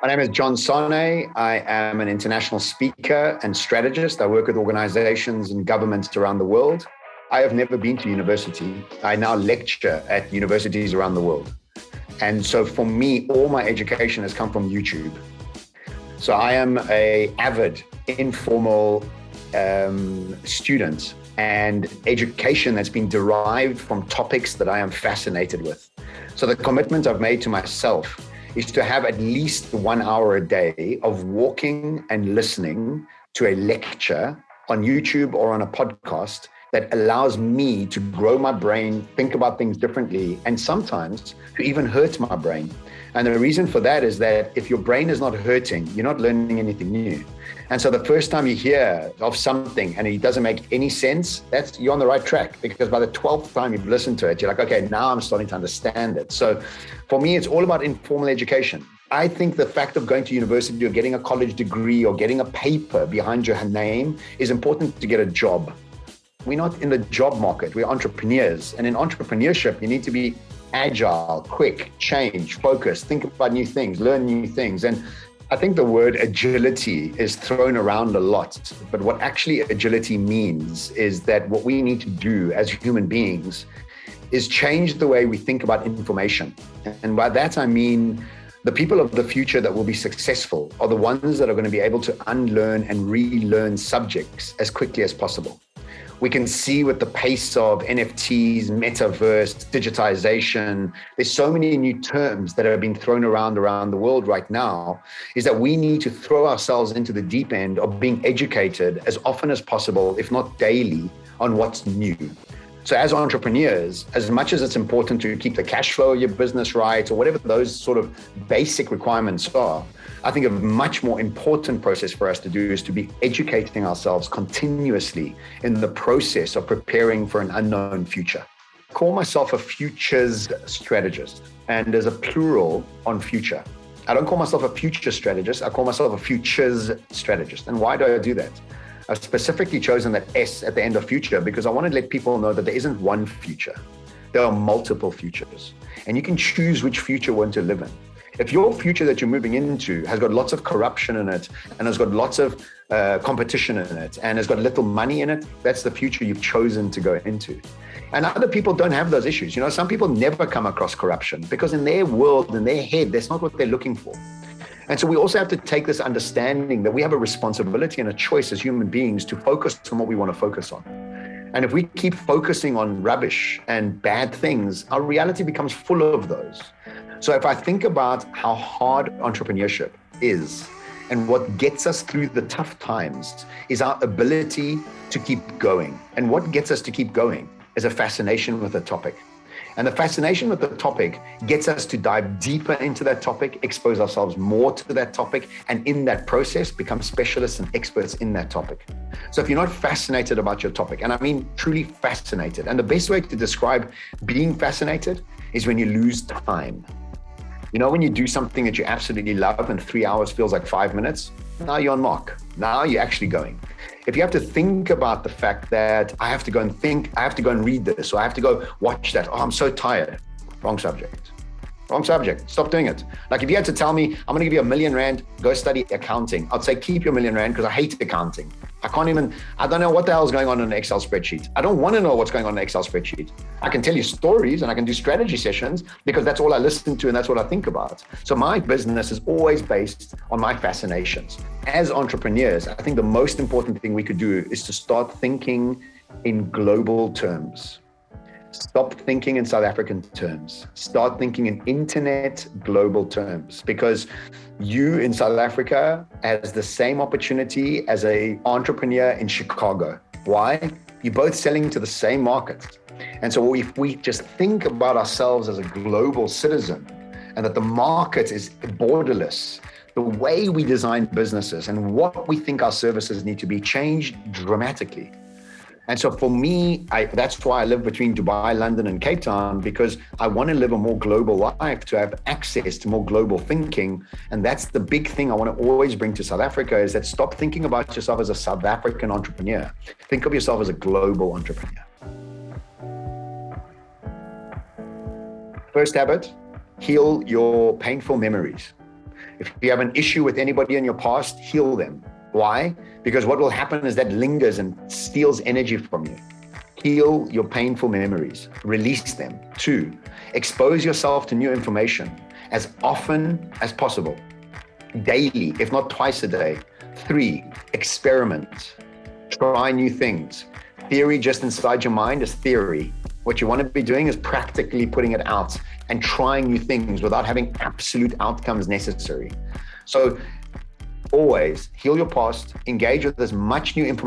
My name is John Sanei. I am an international speaker and strategist. I work with organizations and governments around the world. I have never been to university. I now lecture at universities around the world. And so for me, all my education has come from YouTube. So I am an avid, informal student, and education that's been derived from topics that I am fascinated with. So the commitment I've made to myself is to have at least 1 hour a day of walking and listening to a lecture on YouTube or on a podcast that allows me to grow my brain, think about things differently, and sometimes to even hurt my brain. And the reason for that is that if your brain is not hurting, you're not learning anything new. And so the first time you hear of something and it doesn't make any sense, you're on the right track, because by the 12th time you've listened to it, you're like, okay, now I'm starting to understand it. So for me, it's all about informal education. I think the fact of going to university or getting a college degree or getting a paper behind your name is important to get a job. We're not in the job market, we're entrepreneurs. And in entrepreneurship, you need to be agile, quick, change, focus, think about new things, learn new things. And I think the word agility is thrown around a lot, but what actually agility means is that what we need to do as human beings is change the way we think about information. And by that, I mean, the people of the future that will be successful are the ones that are going to be able to unlearn and relearn subjects as quickly as possible. We can see with the pace of NFTs, metaverse, digitization, there's so many new terms that have been thrown around the world right now, is that we need to throw ourselves into the deep end of being educated as often as possible, if not daily, on what's new. So as entrepreneurs, as much as it's important to keep the cash flow of your business right, or whatever those sort of basic requirements are, I think a much more important process for us to do is to be educating ourselves continuously in the process of preparing for an unknown future. I call myself a futures strategist, and there's a plural on future. I don't call myself a future strategist, I call myself a futures strategist. And why do I do that? I've specifically chosen that S at the end of future because I want to let people know that there isn't one future. There are multiple futures, and you can choose which future you want to live in. If your future that you're moving into has got lots of corruption in it and has got lots of competition in it and has got little money in it, that's the future you've chosen to go into. And other people don't have those issues. You know, some people never come across corruption because in their world, in their head, that's not what they're looking for. And so we also have to take this understanding that we have a responsibility and a choice as human beings to focus on what we want to focus on. And if we keep focusing on rubbish and bad things, our reality becomes full of those. So if I think about how hard entrepreneurship is and what gets us through the tough times is our ability to keep going. And what gets us to keep going is a fascination with a topic. And the fascination with the topic gets us to dive deeper into that topic, expose ourselves more to that topic, and in that process, become specialists and experts in that topic. So if you're not fascinated about your topic, and I mean truly fascinated, and the best way to describe being fascinated is when you lose time. You know, when you do something that you absolutely love and 3 hours feels like 5 minutes, now you're on mark. Now you're actually going. If you have to think about the fact that I have to go and think, I have to go and read this, or I have to go watch that, oh, I'm so tired. Wrong subject. Wrong subject. Stop doing it. Like if you had to tell me, I'm going to give you R1 million, go study accounting, I'd say keep your R1 million because I hate accounting. I don't know what the hell is going on in an Excel spreadsheet. I don't want to know what's going on in an Excel spreadsheet. I can tell you stories and I can do strategy sessions because that's all I listen to and that's what I think about. So my business is always based on my fascinations. As entrepreneurs, I think the most important thing we could do is to start thinking in global terms. Stop thinking in South African terms. Start thinking in internet global terms, because you in South Africa has the same opportunity as an entrepreneur in Chicago. Why? You're both selling to the same market. And so if we just think about ourselves as a global citizen and that the market is borderless, the way we design businesses and what we think our services need to be changed dramatically. And so for me, that's why I live between Dubai, London, and Cape Town, because I want to live a more global life, to have access to more global thinking. And that's the big thing I want to always bring to South Africa, is that stop thinking about yourself as a South African entrepreneur. Think of yourself as a global entrepreneur. First habit, heal your painful memories. If you have an issue with anybody in your past, heal them. Why? Because what will happen is that lingers and steals energy from you. Heal your painful memories, release them. 2, expose yourself to new information as often as possible, daily, if not twice a day. 3, experiment, try new things. Theory just inside your mind is theory. What you want to be doing is practically putting it out and trying new things without having absolute outcomes necessary. So always heal your past, engage with as much new information